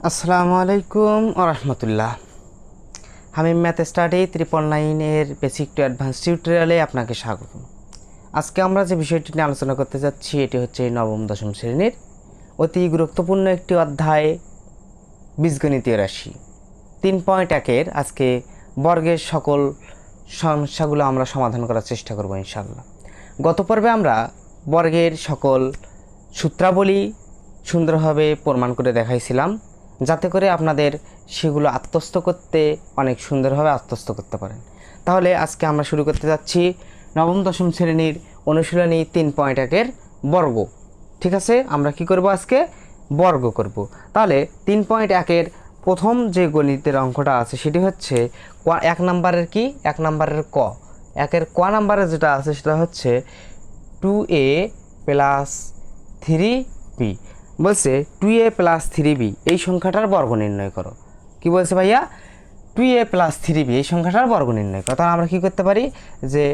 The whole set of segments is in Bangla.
আসসালামু আলাইকুম ওরহমতুল্লাহ। আমি math study 999 basic to advance টিউটোরিয়ালে আপনাকে স্বাগত। আজকে আমরা যে বিষয়টি নিয়ে আলোচনা করতে যাচ্ছি এটি হচ্ছে নবম দশম শ্রেণীর অতি গুরুত্বপূর্ণ একটি অধ্যায়, বীজগণিতীয় রাশি 3.1-এর আজকে বর্গের সকল সমস্যাগুলো আমরা সমাধান করার চেষ্টা করব ইনশাআল্লাহ। গত পর্বে আমরা বর্গের সকল সূত্রাবলী সুন্দরভাবে প্রমাণ করে দেখাইছিলাম, যাতে করে আপনাদের সেগুলো আত্মস্থ করতে অনেক সুন্দরভাবে আত্মস্থ করতে পারেন। তাহলে আজকে আমরা শুরু করতে যাচ্ছি নবম দশম শ্রেণীর অনুশীলনী 3.1-এর বর্গ। ঠিক আছে, আমরা কি করব আজকে? বর্গ করব। তাহলে 3.1-এর প্রথম যে গণিতের অঙ্কটা আছে সেটি হচ্ছে 1 নম্বরের কি 1 নম্বরের ক, একের ক নম্বরে যেটা আছে সেটা হচ্ছে 2a প্লাস 3b। বলছে 2a প্লাস 3b এই সংখ্যাটার বর্গ নির্ণয় করো। কি বলছে ভাইয়া? 2a প্লাস 3b এই সংখ্যাটার বর্গ নির্ণয় করো। তাহলে আমরা কি করতে পারি যে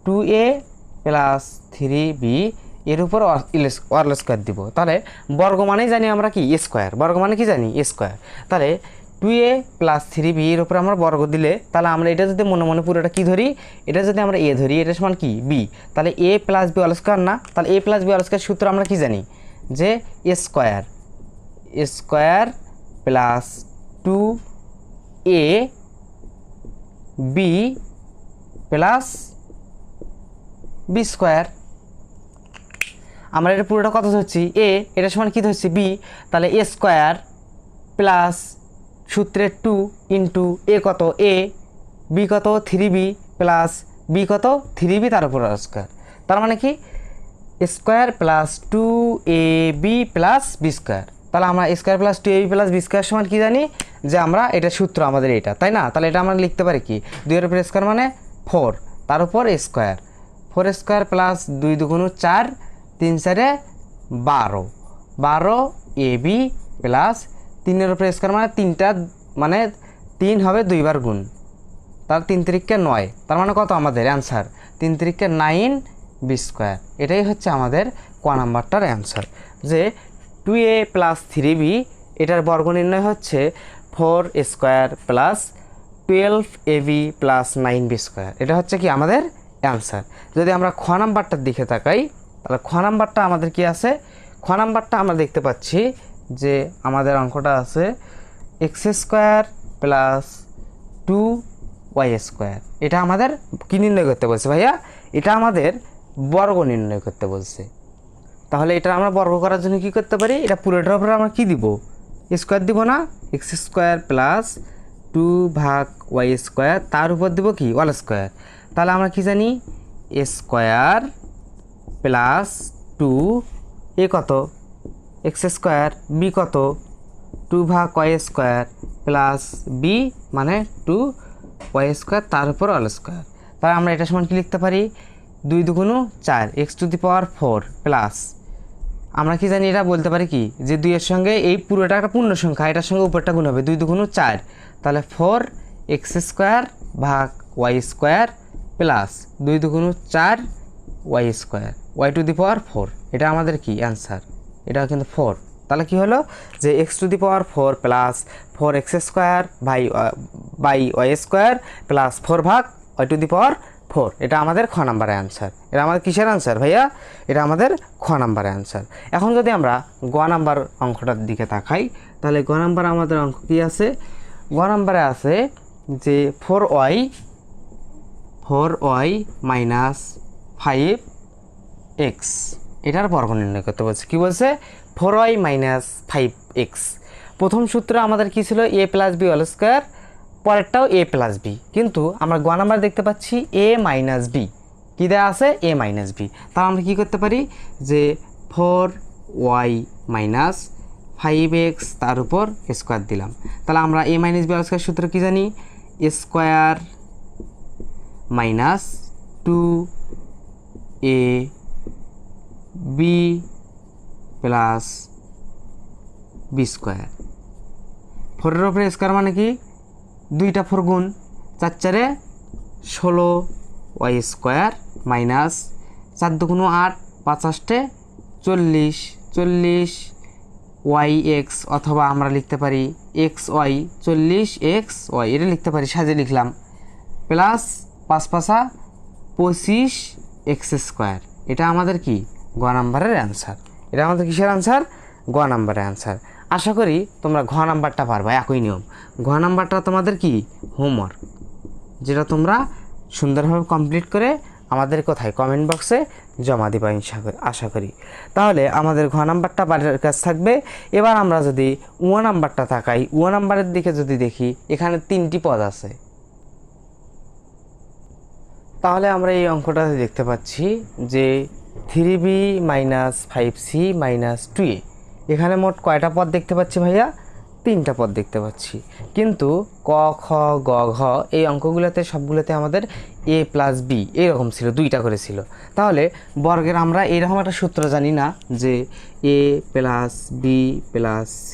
2a প্লাস 3b এর উপর অল স্কোয়ার দিব। তাহলে বর্গ মানেই জানি আমরা কি স্কোয়ার, বর্গ মানে কি জানি স্কোয়ার। তাহলে 2a প্লাস 3b এর উপরে আমরা বর্গ দিলে তাহলে আমরা এটা যদি মনে মনে পুরোটা কি ধরি, এটা যদি আমরা a ধরি, এটা সমান কি b, তাহলে a plus b all square না? তাহলে a plus b all square সূত্র আমরা কি জানি যে square square plus 2a b plus b square. আমরা এটা পুরোটা কত ধরছি a, এটা সমান কি ধরছি b, তাহলে a স্কোয়ার প্লাস সূত্রের 2 ইন্টু a কত a, b কত 3b প্লাস b কত 3b তার উপর স্কোয়ার। তার মানে কি square plus 2ab plus B square. তাহলে আমরা square plus 2ab plus B square সমান কি জানি যে আমরা এটা সূত্র আমাদের এটা, তাই না? তাহলে এটা আমরা লিখতে পারি কি 2 এর উপর স্কোয়ার মানে 4, তার উপর স্কোয়ার 4 স্কোয়ার প্লাস 2 দুগুণ 4, 3 4 12, 12ab প্লাস 3 এর উপর স্কোয়ার মানে 3টা মানে 3 হবে 2 বার গুণ, তার 3 3 9, তার মানে কত আমাদের অ্যান্সার 3 3 9 বি স্কোয়ার। এটাই হচ্ছে আমাদের ক নাম্বারটার অ্যান্সার, যে 2a প্লাস 3b এটার বর্গ নির্ণয় হচ্ছে 4 square plus 12ab plus 9b square. এটা হচ্ছে কি আমাদের অ্যান্সার। যদি আমরা খ নাম্বারটার দিকে তাকাই তাহলে খ নাম্বারটা আমাদের কি আছে? খ নাম্বারটা আমরা দেখতে পাচ্ছি যে আমাদের অঙ্কটা আছে x square plus 2y square. এটা আমাদের কি নির্ণয় করতে বলছে ভাইয়া? এটা আমাদের বর্গ নির্ণয় করতে বলছে। তাহলে এটা আমরা বর্গ করার জন্য কি করতে পারি? এটা পুরোটার উপরে আমরা কি দিব? স্কোয়ার দিব না? X square plus 2/y square তার উপর দিব কি অল স্কোয়ার। তাহলে আমরা কি জানি স্কোয়ার প্লাস 2a কত এক্স স্কোয়ার, বি কত 2/y স্কোয়ার প্লাস বি মানে 2y স্কোয়ার তার উপর অল স্কোয়ার। তাহলে আমরা এটা সমান কি লিখতে পারি 2 দুগুণ 4 x to the power 4 plus আমরা কি জানি এটা বলতে পারি কি যে 2 এর সঙ্গে এই পুরোটা একটা পূর্ণ সংখ্যা, এটার সঙ্গে উপরটা গুণ হবে 2 দুগুণ 4, তাহলে 4x স্কোয়ার ভাগ y স্কোয়ার প্লাস 2 দুগুণ 4y square y to the power 4। এটা আমাদের কি অ্যান্সার, এটা কিন্তু 4। তাহলে কি হলো যে x to the power 4 plus 4x square by y square plus 4 ভাগ y টু দি পাওয়ার 4। এটা আমাদের খ নাম্বারের অ্যান্সার। এটা আমাদের কিসের অ্যান্সার ভাইয়া? এটা আমাদের খ নাম্বারের অ্যান্সার। এখন যদি আমরা গ নাম্বার অঙ্কটার দিকে তাকাই তাহলে গ নাম্বার আমাদের অঙ্ক কি আছে? গ নাম্বারে আছে যে 4y মাইনাস 5x এটার বর্গ নির্ণয় করতে বলছে। কি বলছে? 4y minus 5x। প্রথম সূত্র আমাদের কি ছিল a plus B all square, পরেরটাও a প্লাস বি, কিন্তু আমরা গ নাম্বার দেখতে পাচ্ছি a মাইনাস বি। কী দেওয়া আছে? a minus B. তাহলে আমরা কী করতে পারি যে 4y মাইনাস 5x তার উপর স্কোয়ার দিলাম। তাহলে আমরা a minus B all square সূত্র কী জানি? Square minus 2ab plus B square. 4-এর উপরে স্কোয়ার মানে কি 2টা 4 গুণ 4 4 16y স্কোয়ার মাইনাস 4 দুগুণ 8 5 8 40 40 ওয়াই এক্স, অথবা আমরা লিখতে পারি এক্স ওয়াই 40 এক্স ওয়াই, এটা লিখতে পারি, সাজিয়ে লিখলাম, প্লাস 5 পাশা 25 এক্স স্কোয়ার। এটা আমাদের কি গ নাম্বারের অ্যান্সার। এটা আমাদের কিসের অ্যান্সার? গ নাম্বারের অ্যান্সার। আশা করি তোমরা ঘ নাম্বারটা পারবা, একই নিয়ম। ঘ নাম্বারটা তোমাদের কি হোমওয়ার্ক, যেটা তোমরা সুন্দরভাবে কমপ্লিট করে আমাদের কোথায় কমেন্ট বক্সে জমা দিবা আশা করি। তাহলে আমাদের ঘ নাম্বারটা বাড়ির কাছে থাকবে। এবার আমরা যদি উ নাম্বারটা তাকাই, উ নাম্বারের দিকে যদি দেখি, এখানে 3টি পদ আছে। তাহলে আমরা এই অঙ্কটাতে দেখতে পাচ্ছি যে 3b - 5c - 2a, এখানে মোট কয়টা পদ দেখতে পাচ্ছি ভাইয়া? 3টা পদ দেখতে পাচ্ছি। কিন্তু ক খ গ ঘ এই অঙ্কগুলোতে সবগুলোতে আমাদের a + b এরকম ছিল, 2টা করে ছিল। তাহলে বর্গের আমরা এরকম একটা সূত্র জানি না যে a + b + c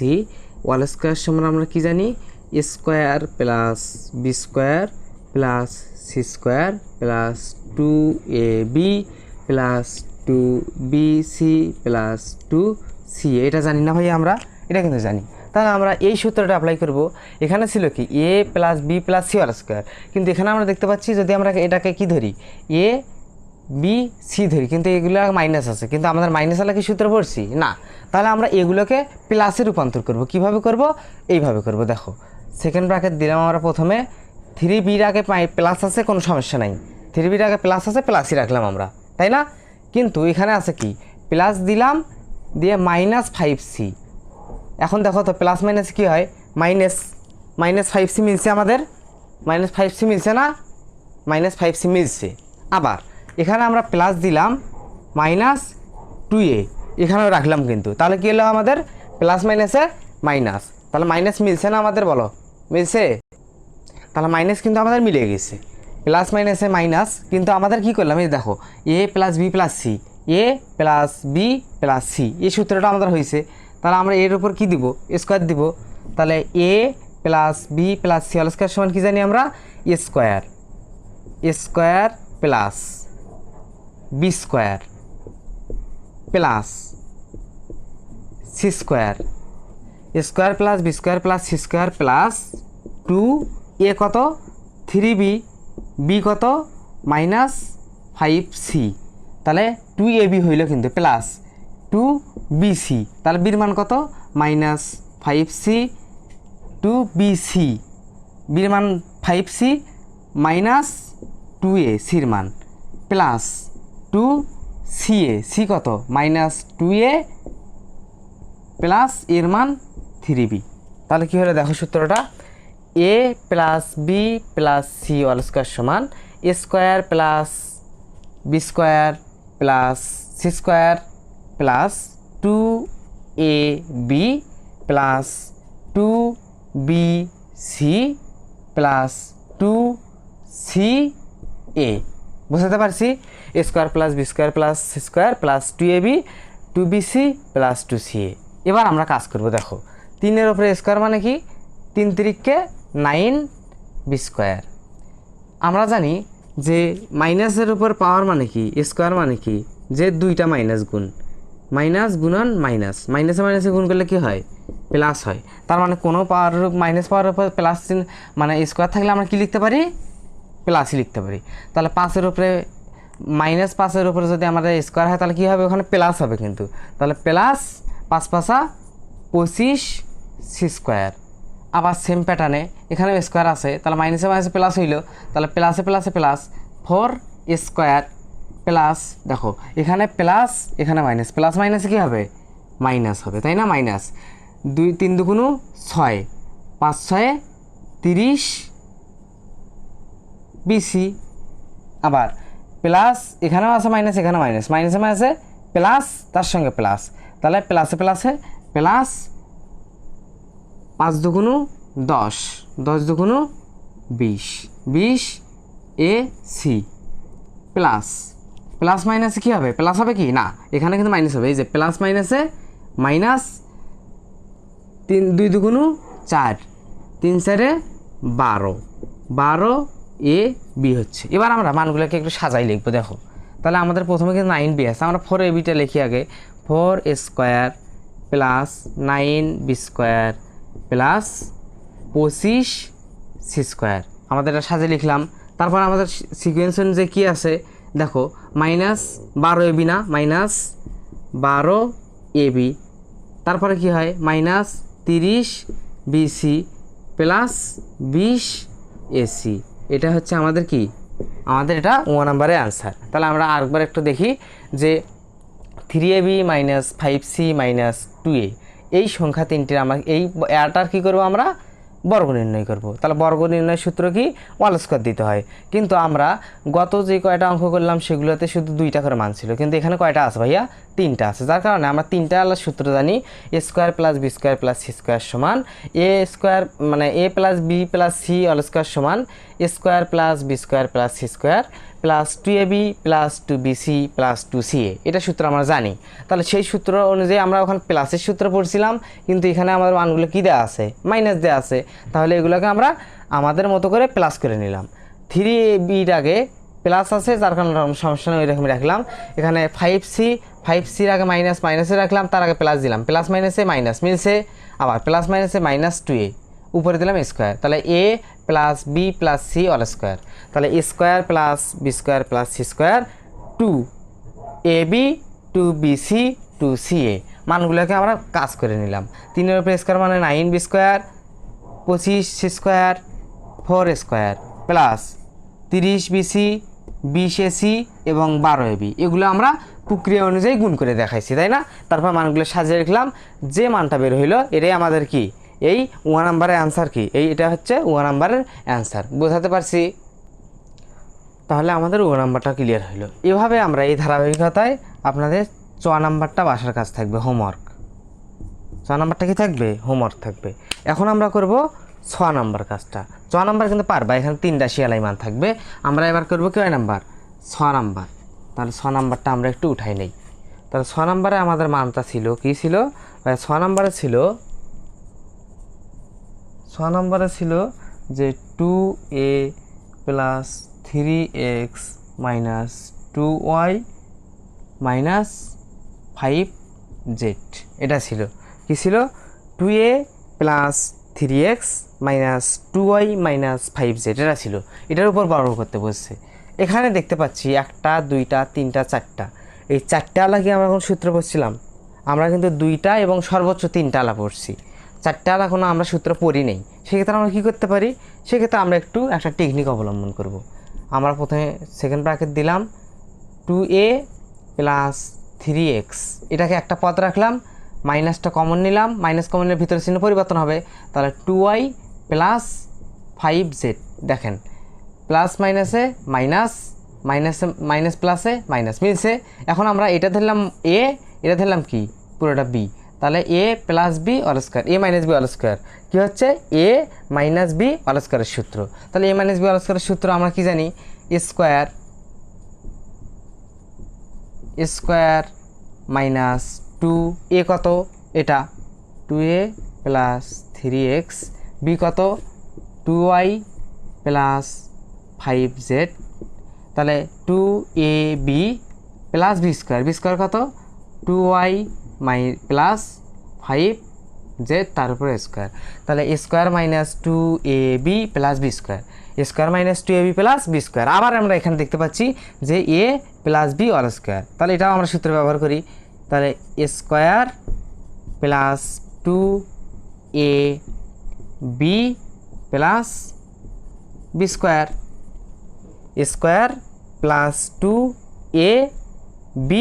whole square সমান আমরা কি জানি? a square + b square + c square + 2ab + 2bc + 2ca, এটা জানি না ভাইয়া? আমরা এটা কিন্তু জানি। তাহলে আমরা এই সূত্রটা অ্যাপ্লাই করব। এখানে ছিল কি a + b + c whole square, কিন্তু এখানে আমরা দেখতে পাচ্ছি যদি আমরা এটাকে কি ধরি, a b c ধরি, কিন্তু এগুলো মাইনাস আছে, কিন্তু আমাদের মাইনাস হলে কি সূত্র পড়ছি না। তাহলে আমরা এগুলোকে প্লাসে রূপান্তর করব। কিভাবে করব? এইভাবে করব। দেখো, সেকেন্ড ব্র্যাকেট দিলাম আমরা প্রথমে, 3bর আগে প্লাস আছে, কোনো সমস্যা নাই, 3bর আগে প্লাস আছে, প্লাসই রাখলাম আমরা, তাই না? কিন্তু এখানে আছে কি প্লাস দিলাম, দিয়ে -5c। এখন দেখো তো প্লাস মাইনাস কী হয়? -5c মিলছে আমাদের, -5c মিলছে না? -5c মিলছে। আবার এখানে আমরা প্লাস দিলাম -2a, এখানেও রাখলাম কিন্তু, তাহলে কী হলো আমাদের? প্লাস মাইনাসে মাইনাস, তাহলে মাইনাস মিলছে না আমাদের? বলো, মিলছে? তাহলে মাইনাস কিন্তু আমাদের মিলে গেছে, প্লাস মাইনাসে মাইনাস। কিন্তু আমাদের কি করলাম? এই দেখো, a + b + c, a + b + c, এই সূত্রটা আমাদের হয়েছে। তাহলে আমরা এর উপর কি দিব? স্কোয়ার দিব। তাহলে a + b + c whole square সমান কি জানি আমরা? a square plus b square plus c square, a square plus b square plus c square plus 2a কত? 3b, b কত? -5c। তাহলে 2ab হইল কিন্তু প্লাস 2bc, তাহলে বির মান কত? -5c 2bc, বির মান 5c -2a, সির মান প্লাস 2ca, সি কত? -2a প্লাস এর মান 3b। তাহলে কী হলো দেখো সূত্রটা? a + b + c whole square সমান a square plus b square plus c square plus 2ab plus 2bc plus 2ca। বুঝতে পারছি? a square plus b square plus c square plus 2ab 2bc plus 2ca। এবার আমরা কাজ করব। দেখো, 3-এর উপরে স্কয়ার মানে কি? 3 × 9 b স্কয়ার। আমরা জানি যে মাইনাসের উপর পাওয়ার মানে কি? স্কোয়ার মানে কি? যে 2টা মাইনাস গুণ, মাইনাস গুণন মাইনাস, মাইনাসে মাইনাসে গুণ করলে কি হয়? প্লাস হয়। তার মানে কোনো পাওয়ার মাইনাস পাওয়ার উপর প্লাস মানে স্কোয়ার থাকলে আমরা কি লিখতে পারি? প্লাসই লিখতে পারি। তাহলে 5-এর উপরে -5-এর উপরে যদি আমাদের স্কোয়ার হয় তাহলে কী হবে? ওখানে প্লাস হবে কিন্তু। তাহলে প্লাস 5 × 25 c স্কোয়ার। আবার সেম প্যাটার্নে এখানেও স্কোয়ার আছে, তাহলে মাইনাসে মাইনাসে প্লাস হইল, তাহলে প্লাসে প্লাসে প্লাস 4 স্কোয়ার প্লাস, দেখো এখানে প্লাস এখানে মাইনাস, প্লাস মাইনাসে কী হবে? মাইনাস হবে, তাই না? Minus 2 3 2 6, 5 6 30 BC. আবার প্লাস এখানেও আছে মাইনাস, এখানে মাইনাস, মাইনাসে মাইনাসে প্লাস, তার সঙ্গে প্লাস, তাহলে প্লাসে প্লাসে প্লাস 5 2 10, 10 2 20, 20 ac প্লাস, প্লাস মাইনাসে কী হবে? প্লাস হবে কি না? এখানে কিন্তু মাইনাস হবে। এই যে প্লাস মাইনাসে মাইনাস, 3 2 2 4, 3 4 12, 12 a b হচ্ছে। এবার আমরা মানগুলোকে একটু সাজাই লিখবো। দেখো, তাহলে আমাদের প্রথমে কিন্তু 9b আছে, আমরা 4ab লিখি আগে। 4 square plus 9b² plus 25c²। আমাদের এটা সাজে লিখলাম। তারপর আমাদের সিকোয়েন্স অনুযায়ী কী আছে দেখো, -12ab না, -12ab। তারপরে কি হয় -30bc প্লাস 20ac। এটা হচ্ছে আমাদের কি, আমাদের এটা 1 নম্বরের অ্যান্সার। তাহলে আমরা আরেকবার একটু দেখি যে 3ab - 5c - 2a এই সংখ্যা তিনটির আমরা এই এটার কী করবো, আমরা বর্গ নির্ণয় করব। তাহলে বর্গ নির্ণয়ের সূত্র কি, হোল স্কয়ার দিতে হয়। কিন্তু আমরা গত যে কয়টা অঙ্ক করলাম সেগুলোতে শুধু 2টা করে মান ছিল, কিন্তু এখানে কয়টা আছে ভাইয়া, 3টা আছে। যার কারণে আমরা 3টা আলাদা সূত্র জানি। a² + b² + c² সমান a² মানে a + b + c whole square সমান a² + b² + c² plus 2ab plus 2bc plus 2ca। এটা সূত্র আমরা জানি। তাহলে সেই সূত্র অনুযায়ী আমরা ওখানে প্লাসের সূত্র পড়ছিলাম, কিন্তু এখানে আমাদের মানগুলো কী দেওয়া আছে, মাইনাস দেওয়া আছে। তাহলে এগুলোকে আমরা আমাদের মতো করে প্লাস করে নিলাম। 3abটাকে প্লাস আছে, যার কারণে সমস্যা নেই, ওইরকম রাখলাম। এখানে 5cর আগে মাইনাসে রাখলাম, তার আগে প্লাস দিলাম, প্লাস মাইনাসে মাইনাস মিলছে, আবার প্লাস মাইনাসে -2a উপরে দিলাম স্কোয়ার। তাহলে a + b + c whole square. তাহলে a² + b² + c² 2ab 2bc 2ca। মানগুলোকে আমরা কাজ করে নিলাম। 3-এর উপরে স্কোয়ার মানে 9b² 25c² 4² plus 30bc 20ac এবং 12ab। এগুলো আমরা প্রক্রিয়া অনুযায়ী গুণ করে দেখাইছি, তাই না? তারপর মানগুলো সাজিয়ে রাখলাম, যে মানটা বের হইলো এটাই আমাদের কি, এই 1 নম্বরের অ্যান্সার কি, এটা হচ্ছে 1 নম্বরের অ্যান্সার। বোঝাতে পারছি? তাহলে আমাদের 1 নম্বরটা ক্লিয়ার হলো। এভাবে আমরা এই ধারাবাহিকতায় আপনাদের 6 নম্বরটা বাসার কাজ থাকবে, হোমওয়ার্ক। 6 নম্বরটা কি থাকবে, হোমওয়ার্ক থাকবে। এখন আমরা করব 6 নম্বর কাজটা। 6 নম্বর কিন্তু পারবা, এখানে 3টা শিয়ালাই মান থাকবে। আমরা এবার করবো কয় নাম্বার, 6 নম্বর। তাহলে 6 নম্বরটা আমরা একটু উঠাই নেই। তাহলে 6 নম্বরে আমাদের মানটা ছিল কি, ছিল 6 নম্বরে ছিল, 6 নম্বরে ছিল যে 2a + 3x - 2y - 5z। এটা ছিল কি, ছিল 2a + 3x - 2y - 5z। এটা ছিল, এটার উপর বর্গ করতে বলছে। এখানে দেখতে পাচ্ছি 1টা 2টা 3টা 4টা, এই 4টে আলা কি আমরা এখন সূত্র পড়ছিলাম? আমরা কিন্তু 2টা এবং সর্বোচ্চ 3টা আলা পড়ছি, 4টে আলা কোনো আমরা সূত্র পড়ি নেই। সেক্ষেত্রে আমরা কী করতে পারি, সেক্ষেত্রে আমরা একটু একটা টেকনিক অবলম্বন করব। আমরা প্রথমে সেকেন্ড ব্র্যাকেট দিলাম 2a + 3x, এটাকে একটা পদ রাখলাম, মাইনাসটা কমন নিলাম, মাইনাস কমনের ভিতরে চিহ্ন পরিবর্তন হবে। তাহলে 2y + 5z। দেখেন প্লাস মাইনাসে মাইনাস, মাইনাস প্লাসে মাইনাস মিলছে। এখন আমরা এটা ধরলাম a, এটা ধরলাম কি, পুরোটা b। তাহলে a + b whole square, a - b whole square কি হচ্ছে, a - b হোল স্কয়ারের সূত্র। তাহলে a - b হোল স্কয়ারের সূত্র আমরা কি জানি, স্কয়ার -2a কত, এটা 2a + 3x, b কত 2y + 5z। তাহলে 2ab + b² কত 2y + 5z তার উপরে স্কয়ার। তাহলে square -2ab + b², square -2ab + b²। আবার আমরা এখানে দেখতে পাচ্ছি যে a + b হোল স্কয়ার। তাহলে এটাও আমরা সূত্র ব্যবহার করি। তাহলে square + 2ab + b², square + 2ab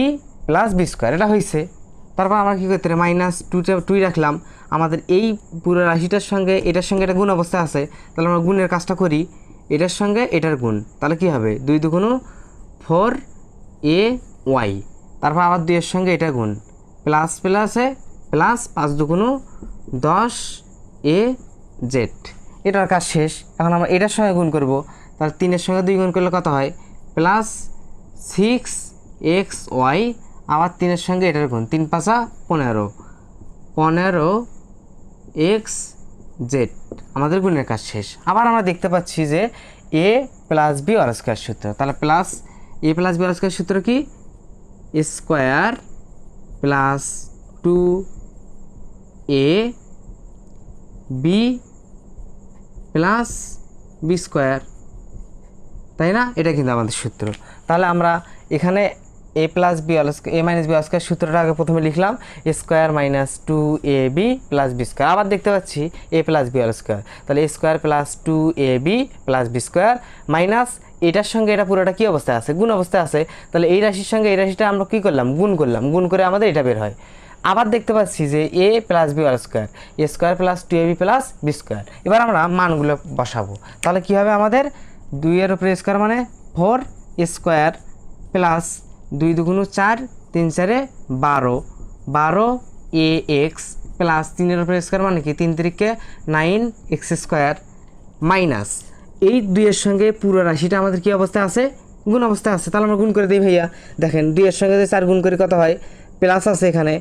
+ b², এটা হয়েছে। তারপর আমরা কী করতে পারি, -2 রাখলাম। আমাদের এই পুরো রাশিটার সঙ্গে এটার সঙ্গে এটা গুণ অবস্থা আছে, তাহলে আমরা গুণের কাজটা করি, এটার সঙ্গে এটার গুণ। তাহলে কি হবে, 2 × 2 = 4ay। তারপর আবার 2 এর সঙ্গে এটা গুণ, প্লাস প্লাসে প্লাস 5 × 2 = 10az। এটার কাজ শেষ। এখন আমরা এটার সঙ্গে গুণ করব। তাহলে 3-এর সঙ্গে 2 গুণ করলে কত হয়, +6xy। আবার 3-এর সঙ্গে এটার গুণ, 3 × 5 = 15, 15xz। আমাদের গুণের কাজ শেষ। আবার আমরা দেখতে পাচ্ছি যে a + b হোল স্কয়ার সূত্র। তাহলে plus a + b whole square সূত্র কি, square + a B plus B square, তাই না? এটা কিন্তু আমাদের সূত্র। তাহলে আমরা এখানে a plus B all square, a minus B all square সূত্রটা আগে প্রথমে লিখলাম, a square minus two a B plus B square. আবার দেখতে পাচ্ছি a plus B all square, তাহলে a square plus two a B plus B square minus এটার সঙ্গে এটা পুরোটা কী অবস্থায় আছে? গুণ অবস্থায় আছে। তাহলে এই রাশির সঙ্গে এই রাশিটা আমরা কী করলাম? গুণ করলাম, গুণ করে আমাদের এটা বের হয়। আবার দেখতে পাচ্ছি যে A plus B all square, A square plus two a B plus B square. এবার আমরা মানগুলো বসাবো। তাহলে কী হবে আমাদের? 2 উপরে স্কোয়ার মানে 4 স্কোয়ার প্লাস 2 দুগুণ 4, 3 4 12, 12 এ এক্স প্লাস 3 উপরে স্কোয়ার মানে কি 3 3 9 এক্স স্কোয়ার মাইনাস এই 2 সঙ্গে পুরো রাশিটা আমাদের কী অবস্থায় আছে? গুণ অবস্থায় আছে। তাহলে আমরা গুণ করে দিই ভাইয়া। দেখেন 2 সঙ্গে যে 4 গুণ করে কত হয়? প্লাস আছে এখানে,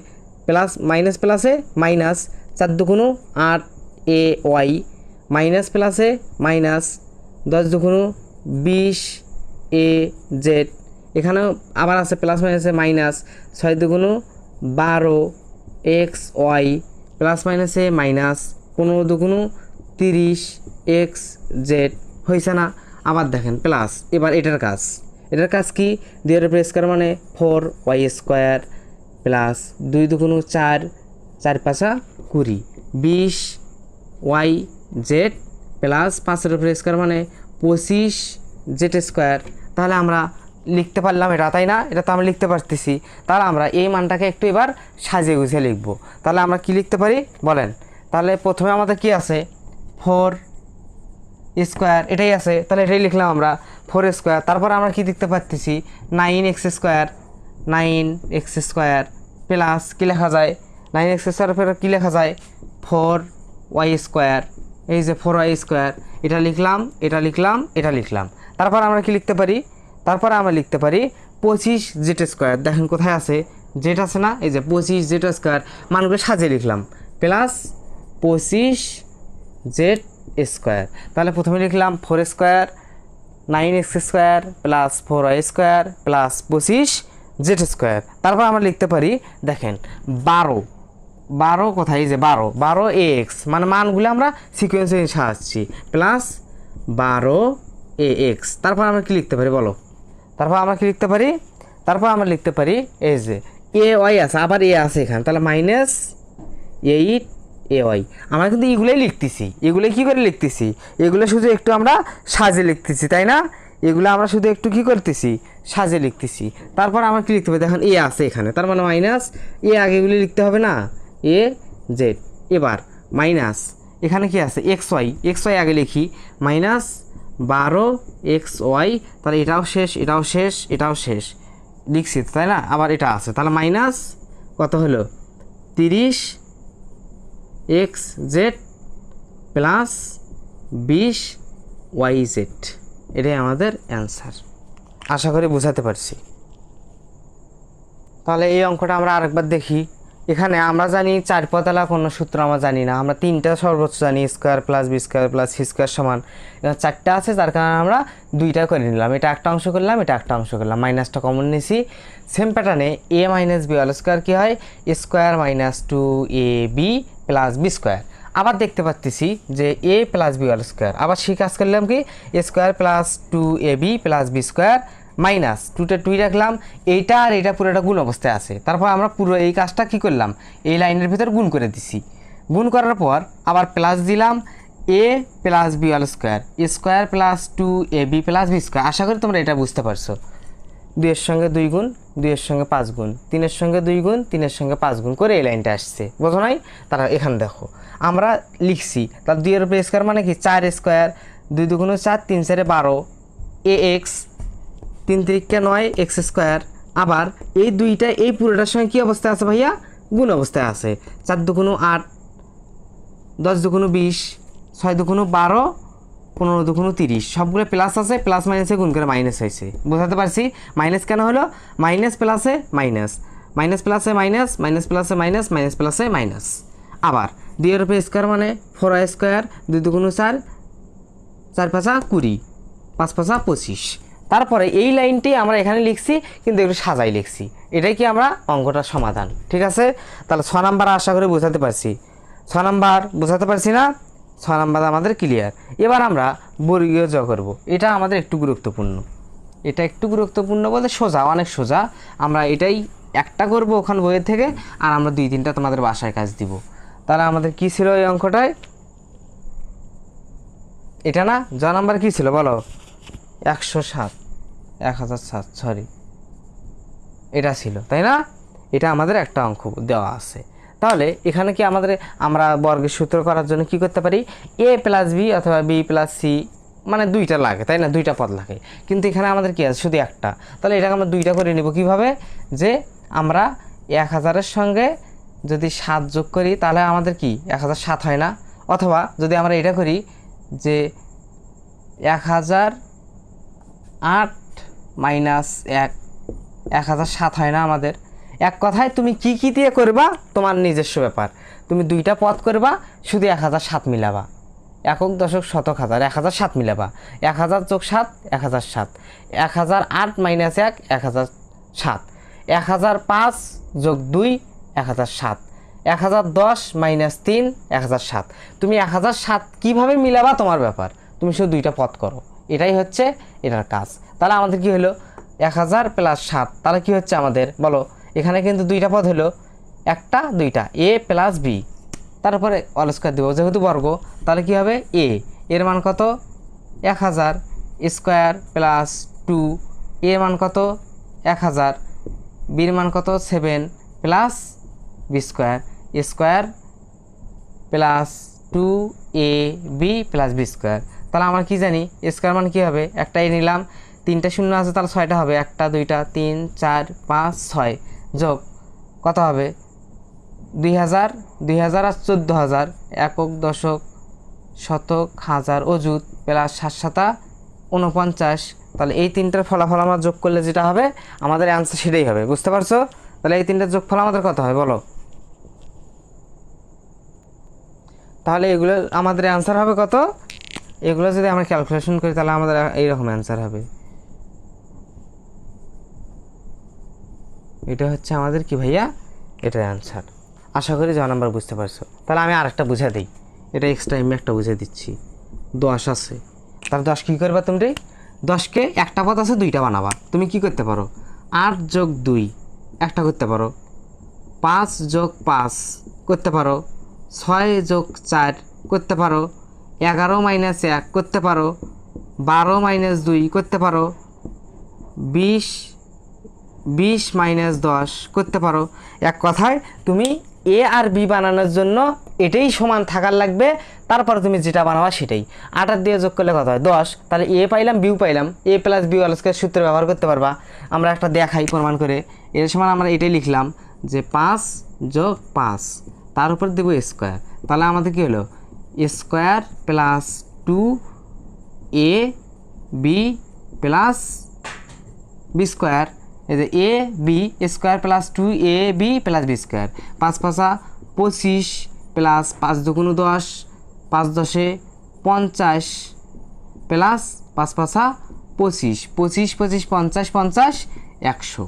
প্লাস মাইনাস প্লাসে মাইনাস, 4 দুগুণ 8 এ ওয়াই মাইনাস প্লাসে মাইনাস, 10 দুগুণ 20 এ জেড, এখানেও আবার আছে প্লাস মাইনাসে মাইনাস, 6 দুগুণ 12 এক্স ওয়াই প্লাস মাইনাসে মাইনাস, 15 দুগুণ 30 এক্স জেড। হয়েছে না? আবার দেখেন প্লাস। এবার এটার কাজ কি? 2 উপরে স্কোয়ার মানে 4 ওয়াই স্কোয়ার প্লাস 2 দুগুণ 4, 4 5 20, 20 ওয়াই জেড প্লাস 5 উপরে স্কোয়ার মানে 25 জেড স্কোয়ার। তাহলে আমরা লিখতে পারলাম এটা, তাই না? এটা তো আমরা লিখতে পারতেছি। তাহলে আমরা এই মানটাকে একটু এবার সাজিয়ে গুছিয়ে লিখবো। তাহলে আমরা কি লিখতে পারি বলেন? তাহলে প্রথমে আমাদের কি আছে? 4 স্কোয়ার, এটাই আছে। তাহলে এটাই লিখলাম আমরা 4 স্কোয়ার। তারপর আমরা কি লিখতে পারতেছি? 9 x square, 9 x square plus কী লেখা যায়? 9 এক্স স্কোয়ার পরে কী লেখা যায়? 4 ওয়াই স্কোয়ার। এই যে 4 ওয়াই স্কোয়ার, এটা লিখলাম, এটা লিখলাম, এটা লিখলাম। তারপর আমরা কি লিখতে পারি? তারপরে আমরা লিখতে পারি 25 জেড স্কোয়ার। দেখেন কোথায় আছে? জেড আছে না? এই যে 25 জেড স্কোয়ার, মানগুলো সাজিয়ে লিখলাম, প্লাস 25 জেড স্কোয়ার। তাহলে প্রথমে লিখলাম 4 square 9 x square plus 4 y square plus 25 z square. তারপর আমরা লিখতে পারি, দেখেন 12 কোথায়? এই যে 12 এ এক্স, মানে মানগুলো আমরা সিকোয়েন্সে সাজাচ্ছি, প্লাস 12 এ এক্স। তারপর আমরা কি লিখতে পারি বলো? তারপর আমরা কি লিখতে পারি? তারপর আমরা লিখতে পারি এই যে এ ওয়াই আছে, আবার এ আছে এখানে, তাহলে মাইনাস 8 এ ওয়াই। আমরা কিন্তু এগুলোই লিখতেছি। এগুলো কী করে লিখতেছি? এগুলো শুধু একটু আমরা সাজে লিখতেছি, তাই না? এগুলো আমরা শুধু একটু কী করতেছি? সাজে লিখতেছি। তারপর আমরা কী লিখতে হবে? দেখেন এ আছে এখানে, তার মানে মাইনাস এ আগেগুলি লিখতে হবে না, এ জেড। এবার মাইনাস এখানে কি আছে? এক্স ওয়াই আগে লিখি, মাইনাস 12 এক্স ওয়াই। তাহলে এটাও শেষ, এটাও শেষ, এটাও শেষ লিখছি, তাই না? আবার এটা আছে, তাহলে মাইনাস কত হলো? 30 x z plus 20 y z. এটাই আমাদের অ্যান্সার। আশা করি বোঝাতে পারছি। তাহলে এই অঙ্কটা আমরা আরেকবার দেখি। এখানে আমরা জানি 4 পতলা কোনো সূত্র আমরা জানি না, আমরা 3টা সর্বোচ্চ জানি, square plus B square plus C square সমান। এবার 4টা আছে, যার কারণে আমরা 2টা করে নিলাম। এটা একটা অংশ করলাম, এটা একটা অংশ করলাম, মাইনাসটা কমন নিয়েছি। সেম প্যাটার্নে A minus B all square কী হয়? Square minus 2 A B plus B square. আবার দেখতে পাচ্ছি যে A plus B all square, আবার সেই কাজ করলাম কি? Square plus 2 A B plus B square minus 2টা 2 রাখলাম, এইটা আর এটা পুরোটা গুণ অবস্থায় আছে। তারপর আমরা পুরো এই কাজটা কি করলাম? এই লাইনের ভিতর গুণ করে দিছি। গুণ করার পর আবার প্লাস দিলাম A plus B all square, square plus 2 A B plus B square. আশা করি তোমরা এটা বুঝতে পারছো। 2 এর সঙ্গে 2 গুণ, 2 এর সঙ্গে 5 গুণ, 3 এর সঙ্গে 2 গুণ, 3 এর সঙ্গে 5 গুণ করে এই লাইনটা আসছে, বোঝো নাই? তারা এখানে দেখো আমরা লিখছি, তার 2 এর উপরে স্কোয়ার মানে কি? 4 স্কোয়ার, 2 দুগুণ 4, 3 4 12 এ এক্স, 3 3 9 এক্স স্কোয়ার। আবার এই দুইটা এই পুরোটার সঙ্গে কী অবস্থায় আছে ভাইয়া? গুণ অবস্থায় আছে। 4 দুগুণ 8, 10 দুগুণ 20, 6 দুগুণ 12, 15 দুগুণ 30, সবগুলো প্লাস আছে, প্লাস মাইনাসে গুণ করে মাইনাস হয়েছে। বোঝাতে পারছি? মাইনাস কেন হলো? মাইনাস প্লাসে মাইনাস, মাইনাস প্লাসে মাইনাস, মাইনাস প্লাসে মাইনাস, মাইনাস প্লাসে মাইনাস। আবার 2 এর উপরে স্কোয়ার মানে 4 স্কোয়ার, 2 দুগুণ 4, 4 5 20, 5 5 25। তারপরে এই লাইনটি আমরা এখানে লিখছি, কিন্তু একটু সাজাই লিখছি। এটাই কি আমরা অঙ্কটার সমাধান। ঠিক আছে? তাহলে 6 নাম্বার আশা করি বোঝাতে পারছি। 6 নাম্বার বোঝাতে পারছি না? 6 নাম্বার আমাদের ক্লিয়ার। এবার আমরা বর্গীয় জ করব। এটা আমাদের একটু গুরুত্বপূর্ণ, এটা একটু গুরুত্বপূর্ণ বলতে সোজা, অনেক সোজা। আমরা এটাই একটা করব ওখান বইয়ের থেকে, আর আমরা 2-3টা তোমাদের বাসায় কাজ দিব। তাহলে আমাদের কি ছিল এই অঙ্কটায়? এটা না, জ নাম্বার কি ছিল বলো? 107, 1007, সরি, এটা ছিল, তাই না? এটা আমাদের একটা অঙ্ক দেওয়া আছে। তাহলে এখানে কি আমরা বর্গের সূত্র করার জন্য কি করতে পারি? a প্লাস বি অথবা বি প্লাস সি, মানে দুইটা লাগে, তাই না? দুইটা পদ লাগে, কিন্তু এখানে আমাদের কি আছে? শুধু একটা। তাহলে এটাকে আমরা দুইটা করে নিব কিভাবে? যে আমরা 1000-এর সঙ্গে যদি 7 যোগ করি তাহলে আমাদের কি 1007 হয় না? অথবা যদি আমরা এটা করি যে 1008 মাইনাস 1, 1007 হয় না আমাদের? এক কথায় তুমি কি কি দিয়ে করবা তোমার নিজস্ব ব্যাপার। তুমি দুইটা পদ করবা, শুধু 1007 মিলাবা, একক দশক শতক হাজার 1007 মিলাবা, 1000 যোগ 7 1007, 1008 মাইনাস 1 1007, 1005 যোগ 2 1007, 1010 মাইনাস 3 1007। তুমি 1007 কীভাবে মিলাবা তোমার ব্যাপার, তুমি শুধু দুইটা পদ করো, এটাই হচ্ছে এটার কাজ। তাহলে আমাদের কি হলো? 1000 প্লাস 7, তাহলে কি হচ্ছে আমাদের বলো? এখানে কিন্তু দুইটা পদ হলো, একটা দুইটা, এ প্লাস বি, তারপরে অল স্কোয়ার দেবো যেহেতু বর্গ। তাহলে কি হবে? এর মান কত? 1000 স্কোয়ার প্লাস 2, এর মান কত? 1000, বির মান কত? 7 plus B square, square plus 2ab plus B square. তাহলে আমরা কি জানি? স্কোয়ার মান কী হবে? একটা এ নিলাম, 3টা শূন্য আছে, তাহলে 6টা হবে, 1 2 3 4 5 6, যোগ কত হবে? 2000, 2000 আর 14000, একক দশক শতক হাজার অযুত প্লাস 7 7 49। তাহলে এই তিনটার ফলাফল আমরা যোগ করলে যেটা হবে আমাদের অ্যান্সার সেটাই হবে, বুঝতে পারছো? তাহলে এই তিনটার যোগফল আমাদের কত হয় বলো? তাহলে এগুলো আমাদের অ্যান্সার হবে কত? এগুলো যদি আমরা ক্যালকুলেশন করি তাহলে আমাদের এইরকম অ্যান্সার হবে। এটা হচ্ছে আমাদের কি ভাইয়া? এটার অ্যান্সার। আশা করি জ নাম্বার বুঝতে পারছো। তাহলে আমি আরেকটা বুঝা দিই, এটা এক্সট্রা আমি একটা বুঝে দিচ্ছি। 10 আছে, তাহলে 10 কী করবা তুমি? 10কে একটা পদ আছে, দুইটা বানাবা। তুমি কি করতে পারো? 8 যোগ 2 একটা করতে পারো, 5 যোগ 5 করতে পারো, 6 যোগ 4 করতে পারো, 11 মাইনাস 1 করতে পারো, 12 মাইনাস 2 করতে পারো, 20 মাইনাস 10 করতে পারো। এক কথায় তুমি এ আর বি বানানোর জন্য এটাই সমান থাকার লাগবে, তারপরে তুমি যেটা বানাবা সেটাই। 8 দিয়ে যোগ করলে কত হয়? 10। তাহলে এ পাইলাম, বিও পাইলাম, এ প্লাস বি হোল স্কয়ার সূত্র ব্যবহার করতে পারবা। আমরা একটা দেখাই প্রমাণ করে, এর সমান আমরা এটাই লিখলাম যে 5 যোগ 5, তার উপর দেবো স্কোয়ার। তাহলে আমাদের কী হলো? Square plus 2 A B plus B square, এই যে A B square plus 2ab plus B square. 5 5 25 plus 5 2 10, 5 10 50 plus 5 5 25, 25 25 50 50 100।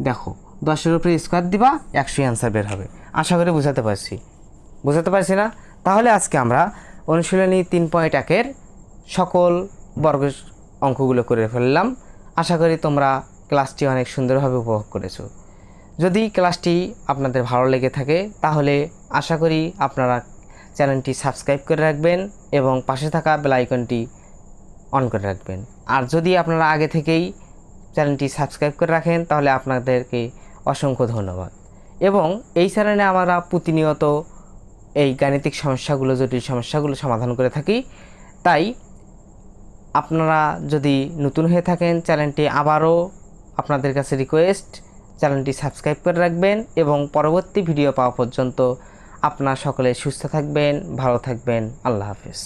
দেখো 10-এর উপরে স্কোয়ার দিবা, 100 অ্যান্সার বের হবে। আশা করি বুঝাতে পারছি না? তাহলে আজকে আমরা অনুশীলনী 3.1-এর সকল বর্গের অঙ্কগুলো করে ফেললাম। আশা করি তোমরা ক্লাসটি অনেক সুন্দরভাবে উপভোগ করেছো। যদি ক্লাসটি আপনাদের ভালো লেগে থাকে তাহলে আশা করি আপনারা চ্যানেলটি সাবস্ক্রাইব করে রাখবেন এবং পাশে থাকা বেল আইকনটি অন করে রাখবেন। আর যদি আপনারা আগে থেকেই চ্যানেলটি সাবস্ক্রাইব করে রাখেন তাহলে আপনাদেরকে অসংখ্য ধন্যবাদ। এবং এই চ্যানেলে আমরা প্রতিনিয়ত এই গাণিতিক সমস্যাগুলো, জটিল সমস্যাগুলো সমাধান করে থাকি। তাই আপনারা যদি নতুন হয়ে থাকেন চ্যানেলটি আবারও আপনাদের কাছে রিকোয়েস্ট, চ্যানেলটি সাবস্ক্রাইব করে রাখবেন এবং পরবর্তী ভিডিও পাওয়া পর্যন্ত আপনারা সকলে সুস্থ থাকবেন, ভালো থাকবেন। আল্লাহ হাফেজ।